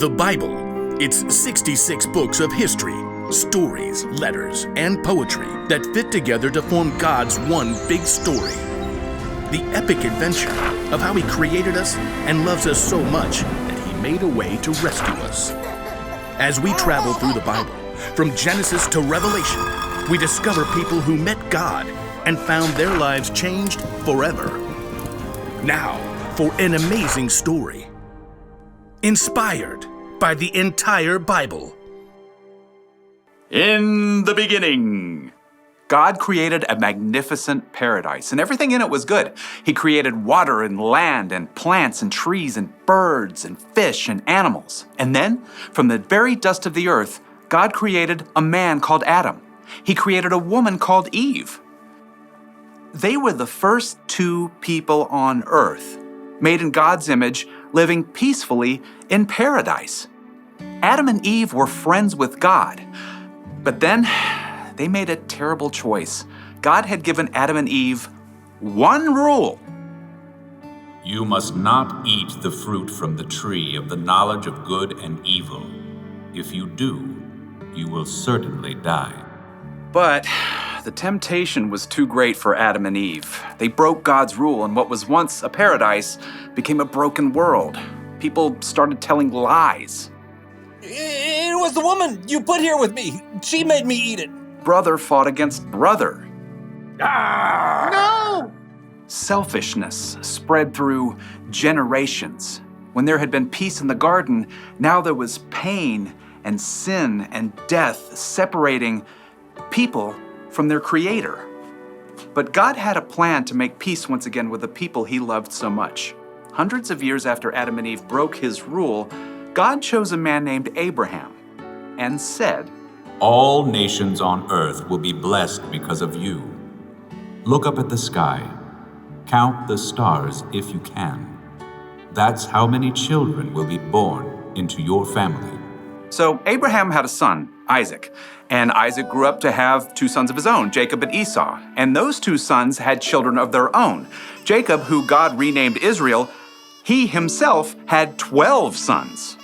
The Bible. It's 66 books of history, stories, letters, and poetry that fit together to form God's one big story. The epic adventure of how He created us and loves us so much that He made a way to rescue us. As we travel through the Bible, from Genesis to Revelation, we discover people who met God and found their lives changed forever. Now, for an amazing story. Inspired by the entire Bible. In the beginning, God created a magnificent paradise, and everything in it was good. He created water and land and plants and trees and birds and fish and animals. And then, from the very dust of the earth, God created a man called Adam. He created a woman called Eve. They were the first two people on earth, made in God's image, living peacefully in paradise. Adam and Eve were friends with God, but then they made a terrible choice. God had given Adam and Eve one rule. You must not eat the fruit from the tree of the knowledge of good and evil. If you do, you will certainly die. But the temptation was too great for Adam and Eve. They broke God's rule, and what was once a paradise became a broken world. People started telling lies. It was the woman you put here with me. She made me eat it. Brother fought against brother. No! Selfishness spread through generations. When there had been peace in the garden, now there was pain and sin and death separating people from their Creator. But God had a plan to make peace once again with the people He loved so much. Hundreds of years after Adam and Eve broke His rule, God chose a man named Abraham and said, All nations on earth will be blessed because of you. Look up at the sky. Count the stars if you can. That's how many children will be born into your family. So Abraham had a son, Isaac, and Isaac grew up to have two sons of his own, Jacob and Esau. And those two sons had children of their own. Jacob, who God renamed Israel, he himself had 12 sons.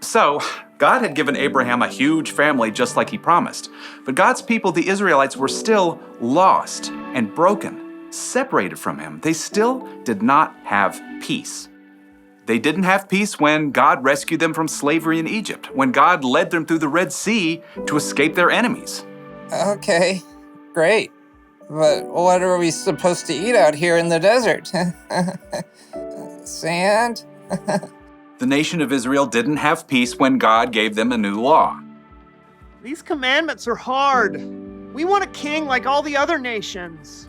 So God had given Abraham a huge family just like He promised. But God's people, the Israelites, were still lost and broken, separated from Him. They still did not have peace. They didn't have peace when God rescued them from slavery in Egypt, when God led them through the Red Sea to escape their enemies. Okay, great. But what are we supposed to eat out here in the desert? Sand? The nation of Israel didn't have peace when God gave them a new law. These commandments are hard. We want a king like all the other nations.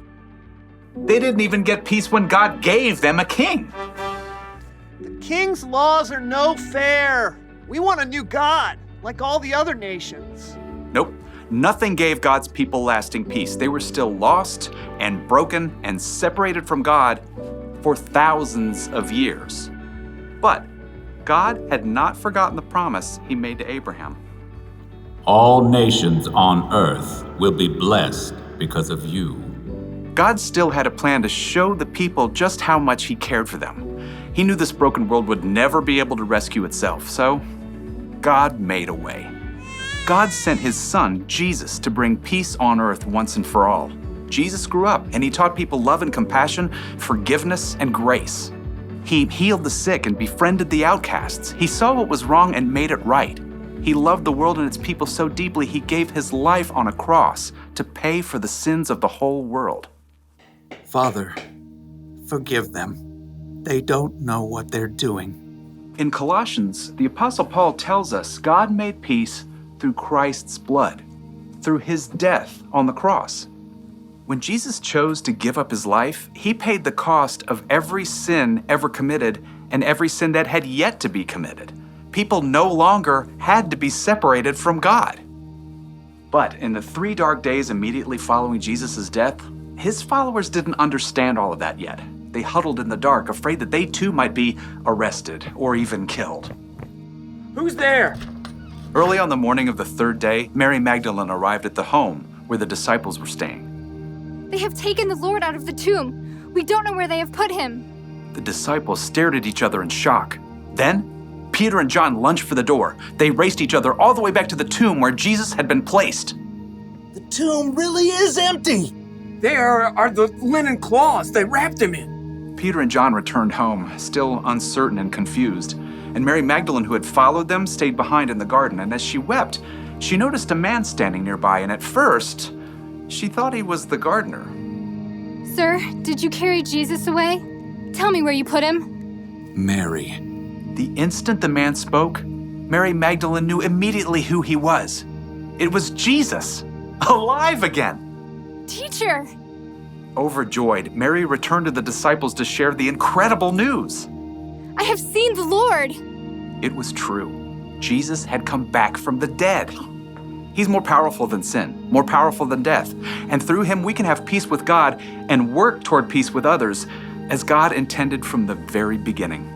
They didn't even get peace when God gave them a king. The king's laws are no fair. We want a new God, like all the other nations. Nope, nothing gave God's people lasting peace. They were still lost and broken and separated from God for thousands of years. But God had not forgotten the promise He made to Abraham. All nations on earth will be blessed because of you. God still had a plan to show the people just how much He cared for them. He knew this broken world would never be able to rescue itself, so God made a way. God sent His Son, Jesus, to bring peace on earth once and for all. Jesus grew up, and He taught people love and compassion, forgiveness and grace. He healed the sick and befriended the outcasts. He saw what was wrong and made it right. He loved the world and its people so deeply, He gave His life on a cross to pay for the sins of the whole world. Father, forgive them. They don't know what they're doing. In Colossians, the Apostle Paul tells us God made peace through Christ's blood, through His death on the cross. When Jesus chose to give up His life, He paid the cost of every sin ever committed and every sin that had yet to be committed. People no longer had to be separated from God. But in the 3 dark days immediately following Jesus' death, His followers didn't understand all of that yet. They huddled in the dark, afraid that they too might be arrested or even killed. Who's there? Early on the morning of the 3rd day, Mary Magdalene arrived at the home where the disciples were staying. They have taken the Lord out of the tomb. We don't know where they have put Him. The disciples stared at each other in shock. Then Peter and John lunged for the door. They raced each other all the way back to the tomb where Jesus had been placed. The tomb really is empty. There are the linen cloths they wrapped him in. Peter and John returned home, still uncertain and confused. And Mary Magdalene, who had followed them, stayed behind in the garden. And as she wept, she noticed a man standing nearby. And at first, she thought he was the gardener. Sir, did you carry Jesus away? Tell me where you put him. Mary. The instant the man spoke, Mary Magdalene knew immediately who he was. It was Jesus, alive again. Teacher! Overjoyed, Mary returned to the disciples to share the incredible news. I have seen the Lord! It was true. Jesus had come back from the dead. He's more powerful than sin, more powerful than death. And through him, we can have peace with God and work toward peace with others as God intended from the very beginning.